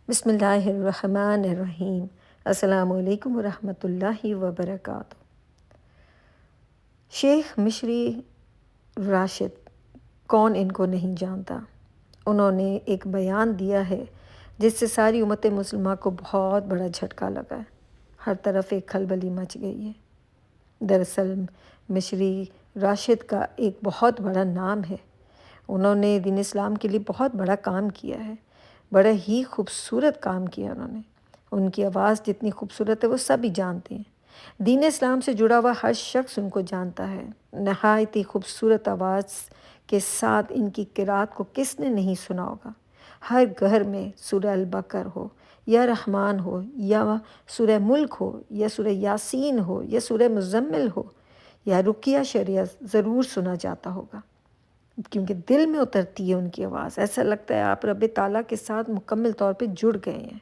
بسم اللہ الرحمن الرحیم۔ السلام علیکم ورحمۃ اللہ وبرکاتہ۔ شیخ مشری راشد، کون ان کو نہیں جانتا؟ انہوں نے ایک بیان دیا ہے جس سے ساری امت مسلمہ کو بہت بڑا جھٹکا لگا ہے۔ ہر طرف ایک کھلبلی مچ گئی ہے۔ دراصل مشری راشد کا ایک بہت بڑا نام ہے۔ انہوں نے دین اسلام کے لیے بہت بڑا کام کیا ہے، بڑا ہی خوبصورت کام کیا انہوں نے۔ ان کی آواز جتنی خوبصورت ہے وہ سب ہی جانتے ہیں۔ دین اسلام سے جڑا ہوا ہر شخص ان کو جانتا ہے۔ نہایت ہی خوبصورت آواز کے ساتھ ان کی قرأت کو کس نے نہیں سنا ہوگا۔ ہر گھر میں سورہ البقرہ ہو یا رحمان ہو یا سورہ ملک ہو یا سورہ یاسین ہو یا سورہ مزمل ہو یا رقیہ شریعت ضرور سنا جاتا ہوگا، کیونکہ دل میں اترتی ہے ان کی آواز۔ ایسا لگتا ہے آپ رب تعالیٰ کے ساتھ مکمل طور پہ جڑ گئے ہیں۔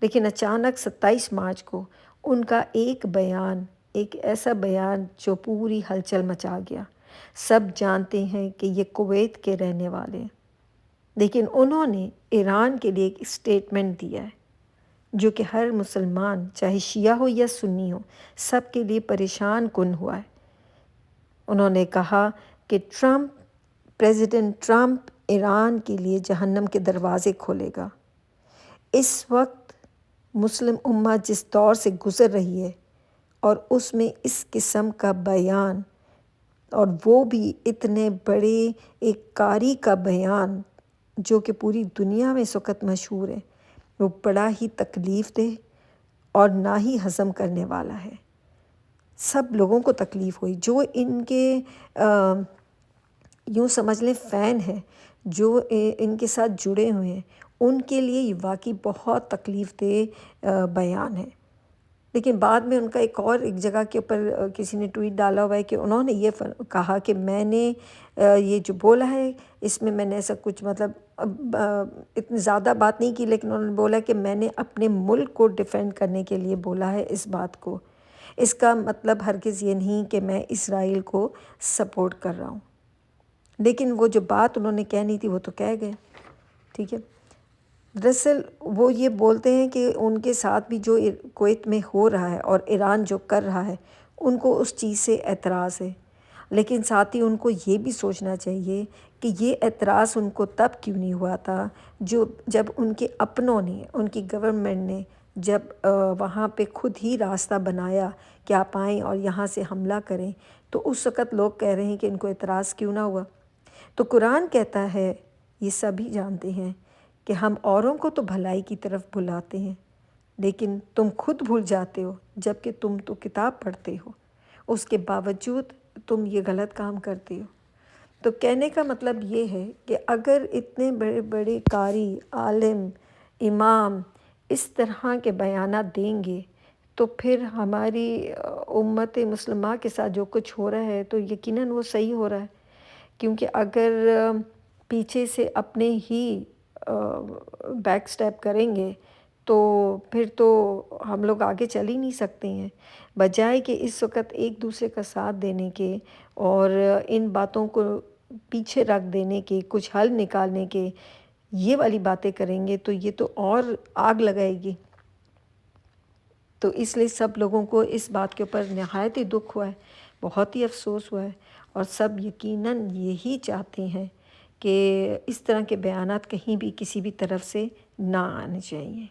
لیکن اچانک 27 مارچ کو ان کا ایک بیان، ایک ایسا بیان جو پوری ہلچل مچا گیا۔ سب جانتے ہیں کہ یہ کویت کے رہنے والے ہیں، لیکن انہوں نے ایران کے لیے ایک اسٹیٹمنٹ دیا ہے جو کہ ہر مسلمان چاہے شیعہ ہو یا سنی ہو سب کے لیے پریشان کن ہوا ہے۔ انہوں نے کہا کہ پریزیڈنٹ ٹرمپ ایران کے لیے جہنم کے دروازے کھولے گا۔ اس وقت مسلم امہ جس دور سے گزر رہی ہے اور اس میں اس قسم کا بیان، اور وہ بھی اتنے بڑے ایک قاری کا بیان جو کہ پوری دنیا میں اس وقت مشہور ہے، وہ بڑا ہی تکلیف دہ اور نہ ہی ہضم کرنے والا ہے۔ سب لوگوں کو تکلیف ہوئی، جو ان کے یوں سمجھ لیں فین ہیں، جو ان کے ساتھ جڑے ہوئے ہیں، ان کے لیے یہ واقعی بہت تکلیف دہ بیان ہے۔ لیکن بعد میں ان کا ایک جگہ کے اوپر کسی نے ٹویٹ ڈالا ہوا ہے کہ انہوں نے یہ کہا کہ میں نے یہ جو بولا ہے اس میں نے ایسا کچھ اتنی زیادہ بات نہیں کی، لیکن انہوں نے بولا کہ میں نے اپنے ملک کو ڈیفینڈ کرنے کے لیے بولا ہے اس بات کو۔ اس کا مطلب ہرگز یہ نہیں کہ میں اسرائیل کو سپورٹ کر رہا ہوں، لیکن وہ جو بات انہوں نے کہنی تھی وہ تو کہہ گئے، ٹھیک ہے۔ دراصل وہ یہ بولتے ہیں کہ ان کے ساتھ بھی جو کویت میں ہو رہا ہے اور ایران جو کر رہا ہے ان کو اس چیز سے اعتراض ہے، لیکن ساتھ ہی ان کو یہ بھی سوچنا چاہیے کہ یہ اعتراض ان کو تب کیوں نہیں ہوا تھا جب ان کے اپنوں نے، ان کی گورنمنٹ نے جب وہاں پہ خود ہی راستہ بنایا کہ آپ آئیں اور یہاں سے حملہ کریں، تو اس وقت لوگ کہہ رہے ہیں کہ ان کو اعتراض کیوں نہ ہوا۔ تو قرآن کہتا ہے، یہ سبھی جانتے ہیں کہ ہم اوروں کو تو بھلائی کی طرف بلاتے ہیں، لیکن تم خود بھول جاتے ہو جب کہ تم تو کتاب پڑھتے ہو، اس کے باوجود تم یہ غلط کام کرتے ہو۔ تو کہنے کا مطلب یہ ہے کہ اگر اتنے بڑے بڑے قاری، عالم، امام اس طرح کے بیانات دیں گے تو پھر ہماری امت مسلمہ کے ساتھ جو کچھ ہو رہا ہے تو یقیناً وہ صحیح ہو رہا ہے، کیونکہ اگر پیچھے سے اپنے ہی بیک سٹیپ کریں گے تو پھر تو ہم لوگ آگے چل ہی نہیں سکتے ہیں۔ بجائے کہ اس وقت ایک دوسرے کا ساتھ دینے کے اور ان باتوں کو پیچھے رکھ دینے کے، کچھ حل نکالنے کے، یہ والی باتیں کریں گے تو یہ تو اور آگ لگائے گی۔ تو اس لیے سب لوگوں کو اس بات کے اوپر نہایت ہی دکھ ہوا ہے، بہت ہی افسوس ہوا ہے، اور سب یقیناً یہی چاہتے ہیں کہ اس طرح کے بیانات کہیں بھی کسی بھی طرف سے نہ آنے چاہیے۔